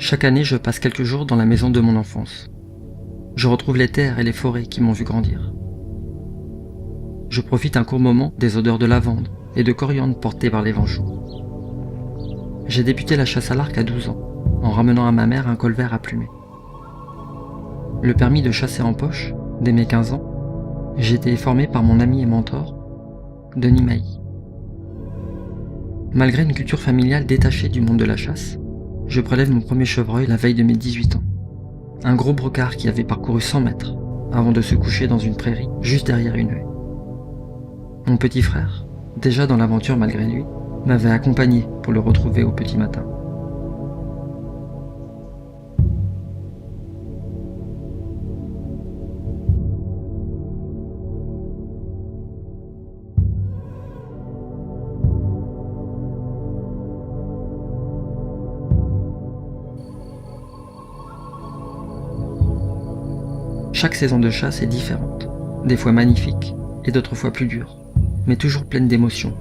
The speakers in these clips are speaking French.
Chaque année, je passe quelques jours dans la maison de mon enfance. Je retrouve les terres et les forêts qui m'ont vu grandir. Je profite un court moment des odeurs de lavande et de coriandre portées par les vents chauds. J'ai débuté la chasse à l'arc à 12 ans, en ramenant à ma mère un colvert à plumer. Le permis de chasser en poche, dès mes 15 ans, j'ai été formé par mon ami et mentor, Denis Mailly. Malgré une culture familiale détachée du monde de la chasse, je prélève mon premier chevreuil la veille de mes 18 ans. Un gros brocard qui avait parcouru 100 mètres avant de se coucher dans une prairie juste derrière une haie. Mon petit frère, déjà dans l'aventure malgré lui, m'avait accompagné pour le retrouver au petit matin. Chaque saison de chasse est différente, des fois magnifique et d'autres fois plus dure, mais toujours pleine d'émotions,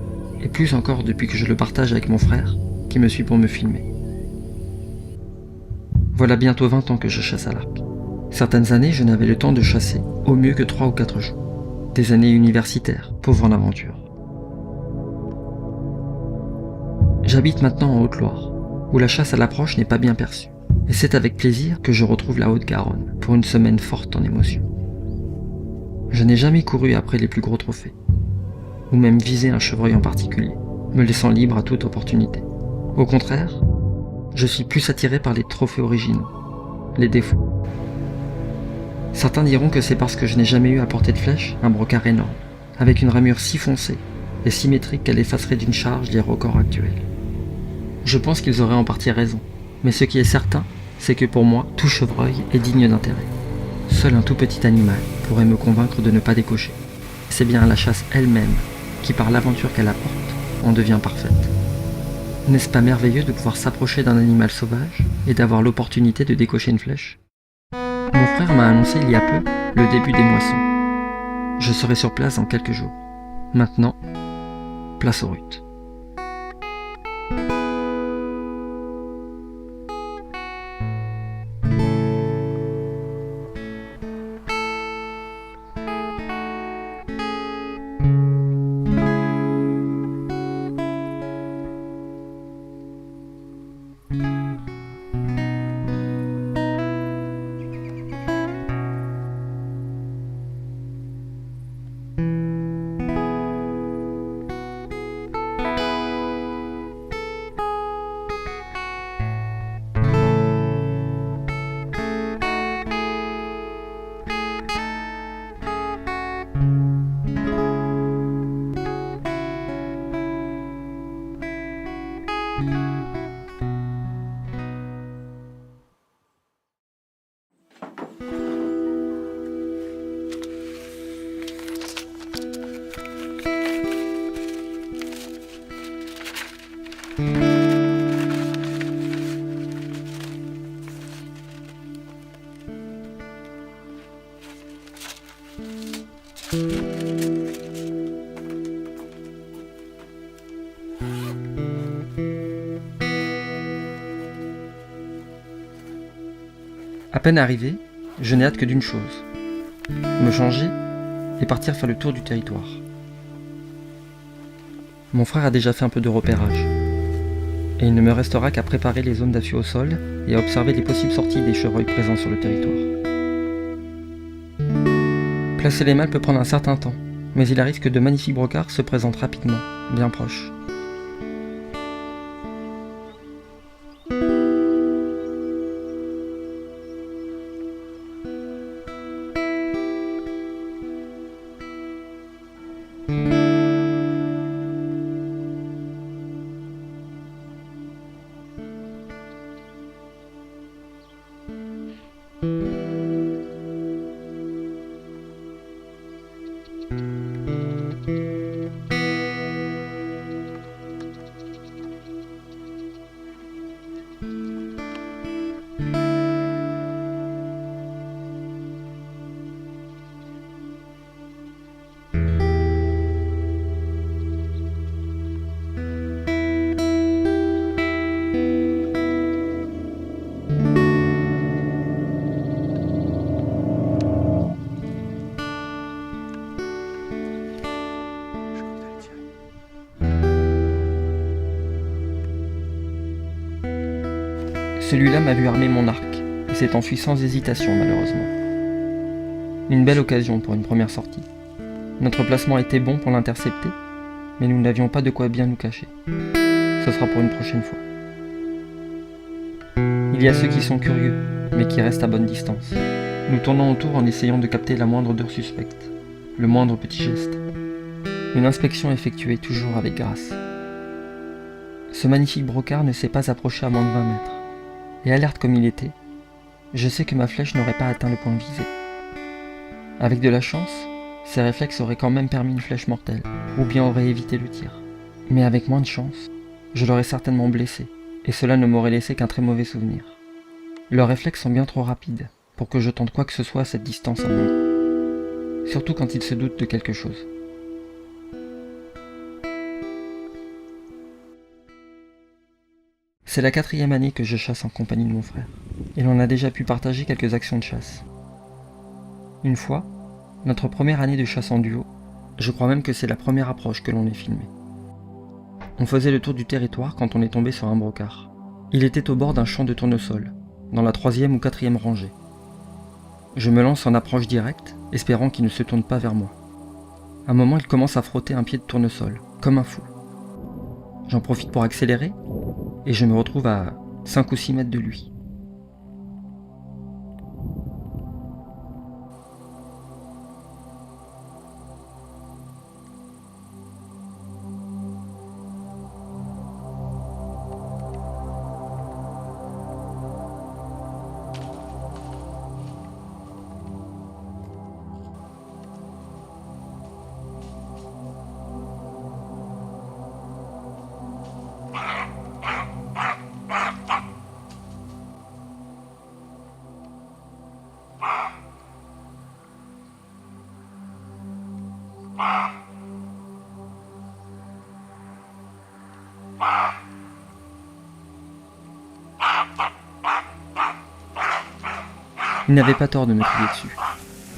et plus encore depuis que je le partage avec mon frère, qui me suit pour me filmer. Voilà bientôt 20 ans que je chasse à l'arc. Certaines années, je n'avais le temps de chasser au mieux que 3 ou 4 jours. Des années universitaires, pauvre en aventure. J'habite maintenant en Haute-Loire, où la chasse à l'approche n'est pas bien perçue. Et c'est avec plaisir que je retrouve la Haute-Garonne pour une semaine forte en émotions. Je n'ai jamais couru après les plus gros trophées, ou même visé un chevreuil en particulier, me laissant libre à toute opportunité. Au contraire, je suis plus attiré par les trophées originaux, les défauts. Certains diront que c'est parce que je n'ai jamais eu à portée de flèche un brocard énorme, avec une ramure si foncée et symétrique qu'elle effacerait d'une charge les records actuels. Je pense qu'ils auraient en partie raison, mais ce qui est certain, c'est que pour moi, tout chevreuil est digne d'intérêt. Seul un tout petit animal pourrait me convaincre de ne pas décocher. C'est bien la chasse elle-même qui, par l'aventure qu'elle apporte, en devient parfaite. N'est-ce pas merveilleux de pouvoir s'approcher d'un animal sauvage et d'avoir l'opportunité de décocher une flèche? Mon frère m'a annoncé il y a peu le début des moissons. Je serai sur place dans quelques jours. Maintenant, place aux rutes. À peine arrivé, je n'ai hâte que d'une chose, me changer et partir faire le tour du territoire. Mon frère a déjà fait un peu de repérage, et il ne me restera qu'à préparer les zones d'affût au sol et à observer les possibles sorties des chevreuils présents sur le territoire. Placer les mâles peut prendre un certain temps, mais il arrive que de magnifiques brocards se présentent rapidement, bien proches. Celui-là m'a vu armer mon arc, et s'est enfui sans hésitation malheureusement. Une belle occasion pour une première sortie. Notre placement était bon pour l'intercepter, mais nous n'avions pas de quoi bien nous cacher. Ce sera pour une prochaine fois. Il y a ceux qui sont curieux, mais qui restent à bonne distance. Nous tournons autour en essayant de capter la moindre odeur suspecte, le moindre petit geste. Une inspection effectuée toujours avec grâce. Ce magnifique brocard ne s'est pas approché à moins de 20 mètres. Et alerte comme il était, je sais que ma flèche n'aurait pas atteint le point visé. Avec de la chance, ses réflexes auraient quand même permis une flèche mortelle, ou bien auraient évité le tir. Mais avec moins de chance, je l'aurais certainement blessé, et cela ne m'aurait laissé qu'un très mauvais souvenir. Leurs réflexes sont bien trop rapides pour que je tente quoi que ce soit à cette distance à mon goût. Surtout quand ils se doutent de quelque chose. C'est la 4e année que je chasse en compagnie de mon frère, et l'on a déjà pu partager quelques actions de chasse. Une fois, notre première année de chasse en duo, je crois même que c'est la première approche que l'on ait filmée. On faisait le tour du territoire quand on est tombé sur un brocard. Il était au bord d'un champ de tournesol, dans la 3e ou 4e rangée. Je me lance en approche directe, espérant qu'il ne se tourne pas vers moi. À un moment, il commence à frotter un pied de tournesol, comme un fou. J'en profite pour accélérer, et je me retrouve à 5 ou 6 mètres de lui. Il n'avait pas tort de me crier dessus.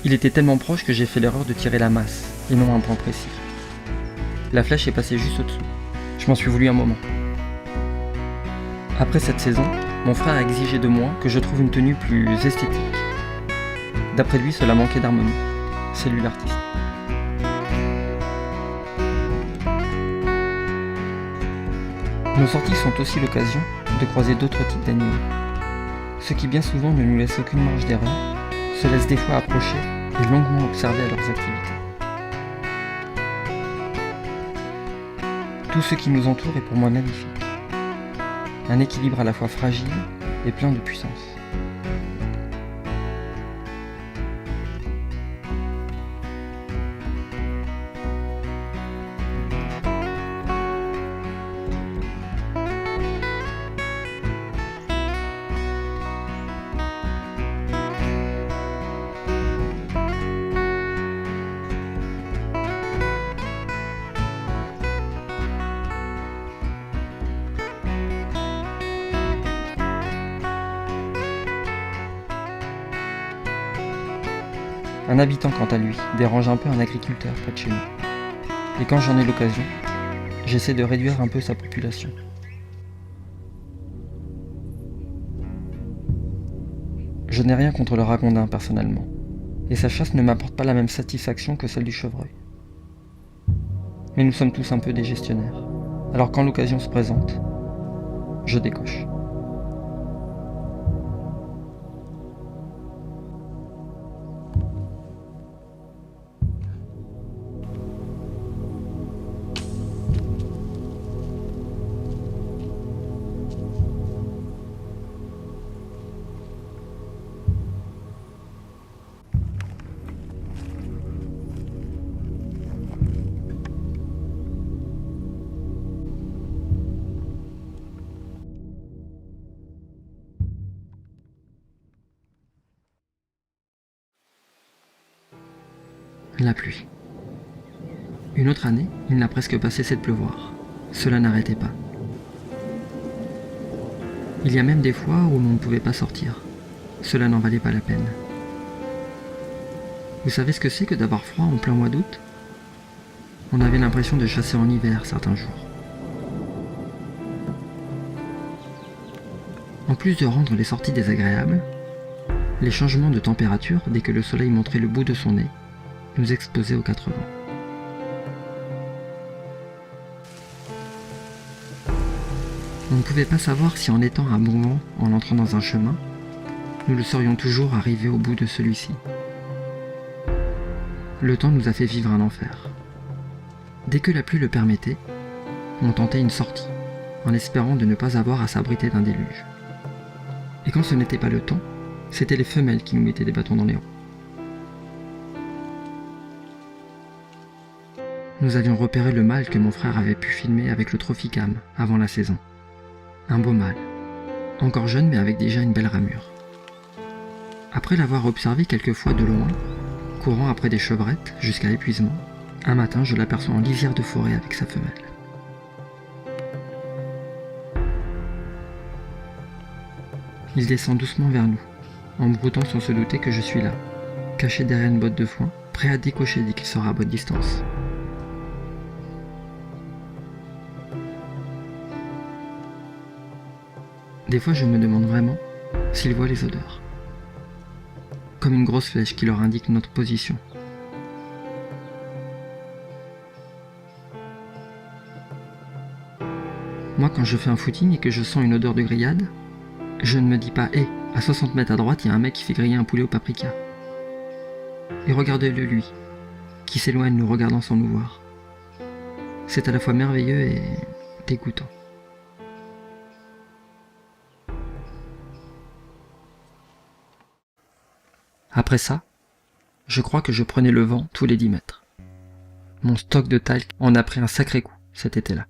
Il était tellement proche que j'ai fait l'erreur de tirer la masse, et non un point précis. La flèche est passée juste au-dessous. Je m'en suis voulu un moment. Après cette saison, mon frère a exigé de moi que je trouve une tenue plus esthétique. D'après lui, cela manquait d'harmonie. C'est lui l'artiste. Nos sorties sont aussi l'occasion de croiser d'autres types d'animaux. Ceux qui bien souvent ne nous laissent aucune marge d'erreur, se laissent des fois approcher et longuement observer à leurs activités. Tout ce qui nous entoure est pour moi magnifique. Un équilibre à la fois fragile et plein de puissance. Un habitant, quant à lui, dérange un peu un agriculteur près de chez nous. Et quand j'en ai l'occasion, j'essaie de réduire un peu sa population. Je n'ai rien contre le ragondin personnellement, et sa chasse ne m'apporte pas la même satisfaction que celle du chevreuil. Mais nous sommes tous un peu des gestionnaires, alors quand l'occasion se présente, je décoche. La pluie. Une autre année, il n'a presque pas cessé de pleuvoir. Cela n'arrêtait pas. Il y a même des fois où l'on ne pouvait pas sortir. Cela n'en valait pas la peine. Vous savez ce que c'est que d'avoir froid en plein mois d'août ? On avait l'impression de chasser en hiver certains jours. En plus de rendre les sorties désagréables, les changements de température dès que le soleil montrait le bout de son nez nous exposaient aux 4 vents. On ne pouvait pas savoir si en étant à bon vent en entrant dans un chemin, nous le serions toujours arrivés au bout de celui-ci. Le temps nous a fait vivre un enfer. Dès que la pluie le permettait, on tentait une sortie, en espérant de ne pas avoir à s'abriter d'un déluge. Et quand ce n'était pas le temps, c'étaient les femelles qui nous mettaient des bâtons dans les roues. Nous avions repéré le mâle que mon frère avait pu filmer avec le Tropicam avant la saison. Un beau mâle, encore jeune mais avec déjà une belle ramure. Après l'avoir observé quelques fois de loin, courant après des chevrettes jusqu'à épuisement, un matin je l'aperçois en lisière de forêt avec sa femelle. Il descend doucement vers nous, en broutant sans se douter que je suis là, caché derrière une botte de foin, prêt à décocher dès qu'il sera à bonne distance. Des fois je me demande vraiment s'il voit les odeurs. Comme une grosse flèche qui leur indique notre position. Moi quand je fais un footing et que je sens une odeur de grillade, je ne me dis pas « Hé, à 60 mètres à droite, il y a un mec qui fait griller un poulet au paprika. » Et regardez-le lui, qui s'éloigne nous regardant sans nous voir. C'est à la fois merveilleux et dégoûtant. Après ça, je crois que je prenais le vent tous les 10 mètres. Mon stock de talc en a pris un sacré coup cet été-là.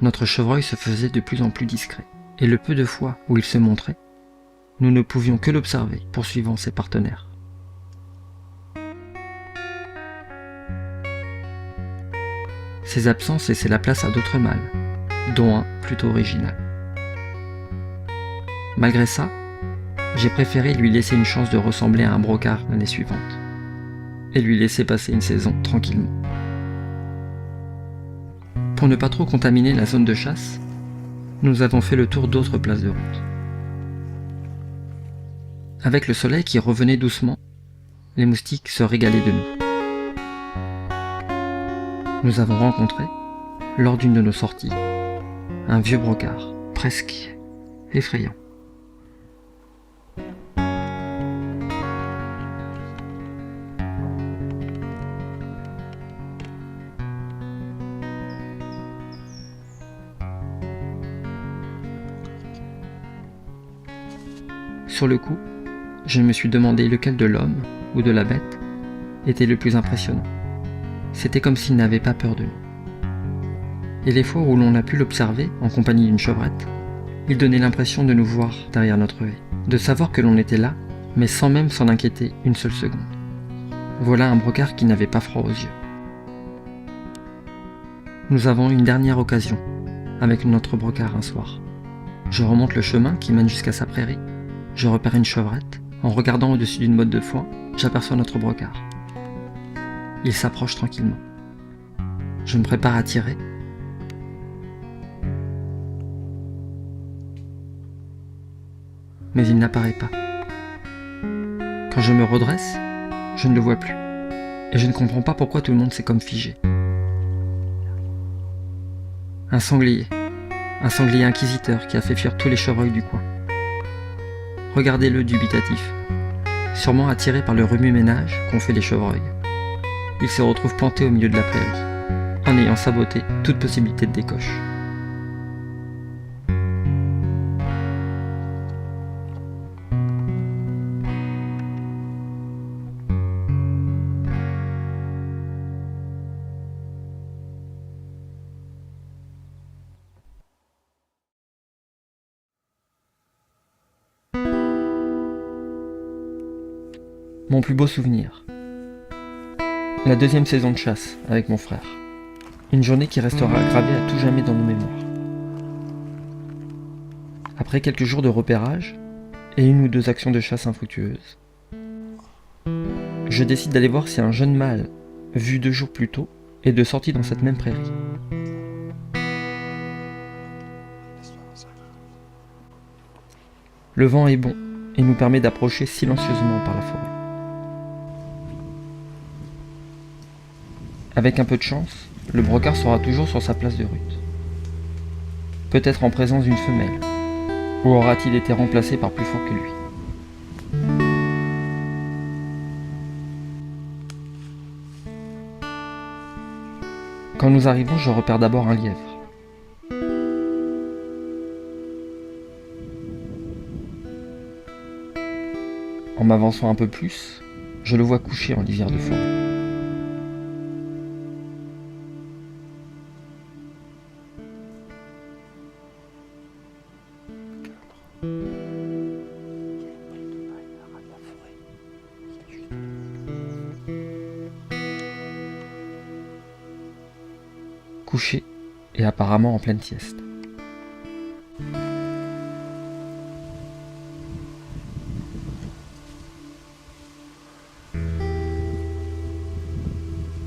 Notre chevreuil se faisait de plus en plus discret, et le peu de fois où il se montrait, nous ne pouvions que l'observer, poursuivant ses partenaires. Ses absences laissaient la place à d'autres mâles, dont un plutôt original. Malgré ça, j'ai préféré lui laisser une chance de ressembler à un brocard l'année suivante, et lui laisser passer une saison tranquillement. Pour ne pas trop contaminer la zone de chasse, nous avons fait le tour d'autres places de route. Avec le soleil qui revenait doucement, les moustiques se régalaient de nous. Nous avons rencontré, lors d'une de nos sorties, un vieux brocard, presque effrayant. Sur le coup, je me suis demandé lequel de l'homme ou de la bête était le plus impressionnant. C'était comme s'il n'avait pas peur de nous. Et les fois où l'on a pu l'observer en compagnie d'une chevrette, il donnait l'impression de nous voir derrière notre haie, de savoir que l'on était là, mais sans même s'en inquiéter une seule seconde. Voilà un brocard qui n'avait pas froid aux yeux. Nous avons eu une dernière occasion avec notre brocard un soir. Je remonte le chemin qui mène jusqu'à sa prairie. Je repère une chevrette. En regardant au-dessus d'une botte de foin, j'aperçois notre brocard. Il s'approche tranquillement. Je me prépare à tirer. Mais il n'apparaît pas. Quand je me redresse, je ne le vois plus. Et je ne comprends pas pourquoi tout le monde s'est comme figé. Un sanglier inquisiteur qui a fait fuir tous les chevreuils du coin. Regardez-le dubitatif, sûrement attiré par le remue-ménage qu'ont fait les chevreuils. Il se retrouve planté au milieu de la prairie, en ayant saboté toute possibilité de décoche. Mon plus beau souvenir. La deuxième saison de chasse avec mon frère. Une journée qui restera gravée à tout jamais dans nos mémoires. Après quelques jours de repérage et une ou deux actions de chasse infructueuses, je décide d'aller voir si un jeune mâle, vu 2 jours plus tôt, est de sortie dans cette même prairie. Le vent est bon et nous permet d'approcher silencieusement par la forêt. Avec un peu de chance, le brocard sera toujours sur sa place de rut. Peut-être en présence d'une femelle, ou aura-t-il été remplacé par plus fort que lui? Quand nous arrivons, je repère d'abord un lièvre. En m'avançant un peu plus, je le vois couché en lisière de forêt. Couché et apparemment en pleine sieste.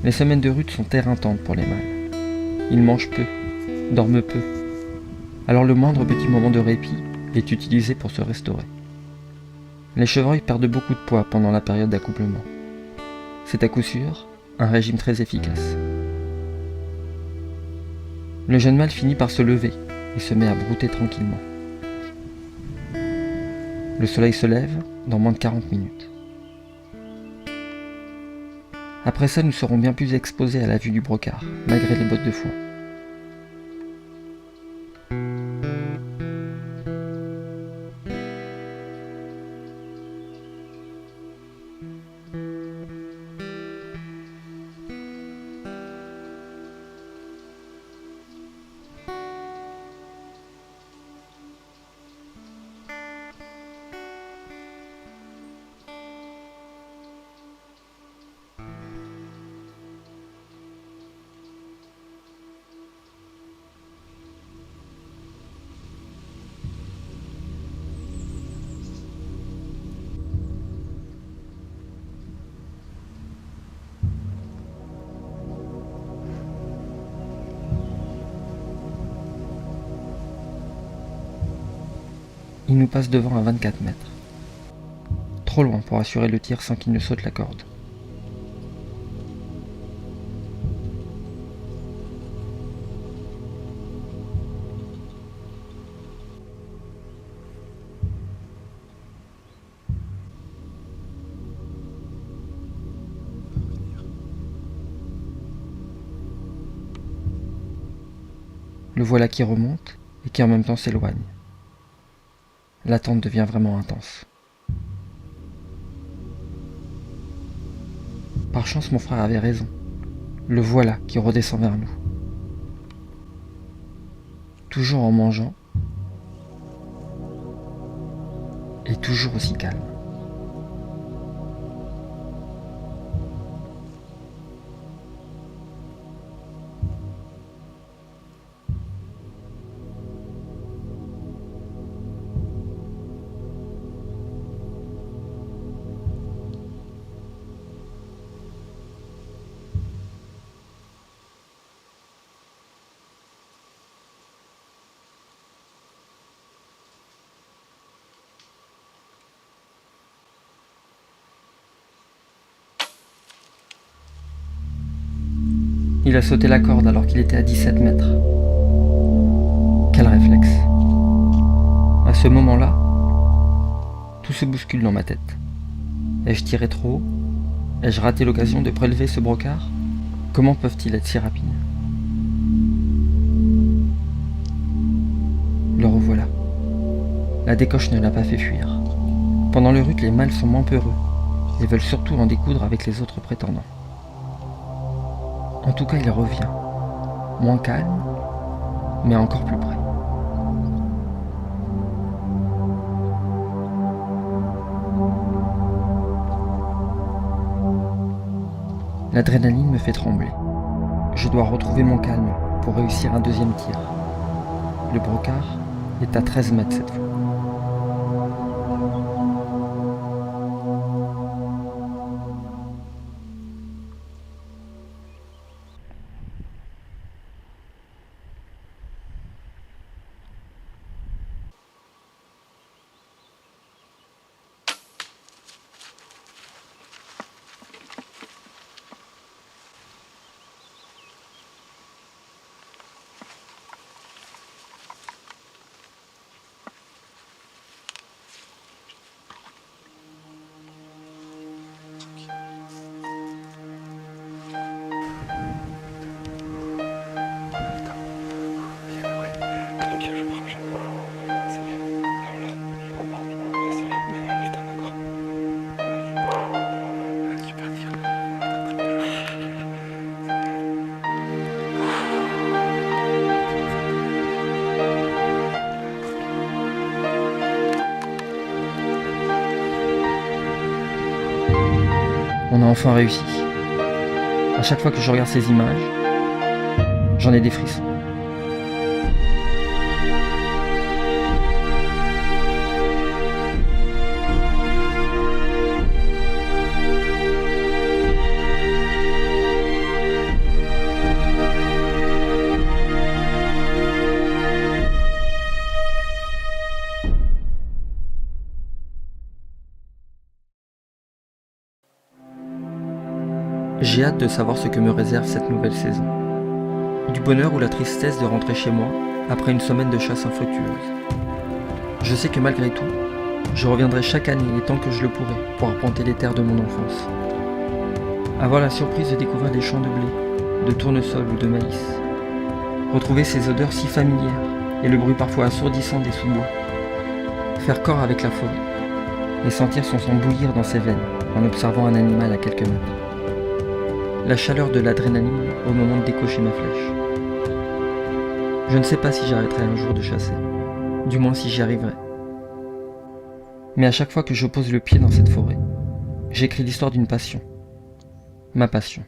Les semaines de rut sont éreintantes pour les mâles. Ils mangent peu, dorment peu. Alors le moindre petit moment de répit est utilisé pour se restaurer. Les chevreuils perdent beaucoup de poids pendant la période d'accouplement. C'est à coup sûr un régime très efficace. Le jeune mâle finit par se lever et se met à brouter tranquillement. Le soleil se lève dans moins de 40 minutes. Après ça, nous serons bien plus exposés à la vue du brocard, malgré les bottes de foin. Il nous passe devant à 24 mètres. Trop loin pour assurer le tir sans qu'il ne saute la corde. Le voilà qui remonte et qui en même temps s'éloigne. L'attente devient vraiment intense. Par chance, mon frère avait raison. Le voilà qui redescend vers nous. Toujours en mangeant et toujours aussi calme. Il a sauté la corde alors qu'il était à 17 mètres. Quel réflexe! À ce moment-là, tout se bouscule dans ma tête. Ai-je tiré trop haut? Ai-je raté l'occasion de prélever ce brocard? Comment peuvent-ils être si rapides? Le revoilà. La décoche ne l'a pas fait fuir. Pendant le rut, les mâles sont moins peureux et veulent surtout en découdre avec les autres prétendants. En tout cas, il revient, moins calme, mais encore plus près. L'adrénaline me fait trembler. Je dois retrouver mon calme pour réussir un deuxième tir. Le brocard est à 13 mètres cette fois. On a enfin réussi. À chaque fois que je regarde ces images, j'en ai des frissons. J'ai hâte de savoir ce que me réserve cette nouvelle saison. Du bonheur ou la tristesse de rentrer chez moi après une semaine de chasse infructueuse. Je sais que malgré tout, je reviendrai chaque année et tant que je le pourrai pour arpenter les terres de mon enfance. Avoir la surprise de découvrir des champs de blé, de tournesol ou de maïs. Retrouver ces odeurs si familières et le bruit parfois assourdissant des sous-bois. Faire corps avec la forêt et sentir son sang bouillir dans ses veines en observant un animal à quelques mètres. La chaleur de l'adrénaline au moment de décocher ma flèche. Je ne sais pas si j'arrêterai un jour de chasser, du moins si j'y arriverai. Mais à chaque fois que je pose le pied dans cette forêt, j'écris l'histoire d'une passion. Ma passion.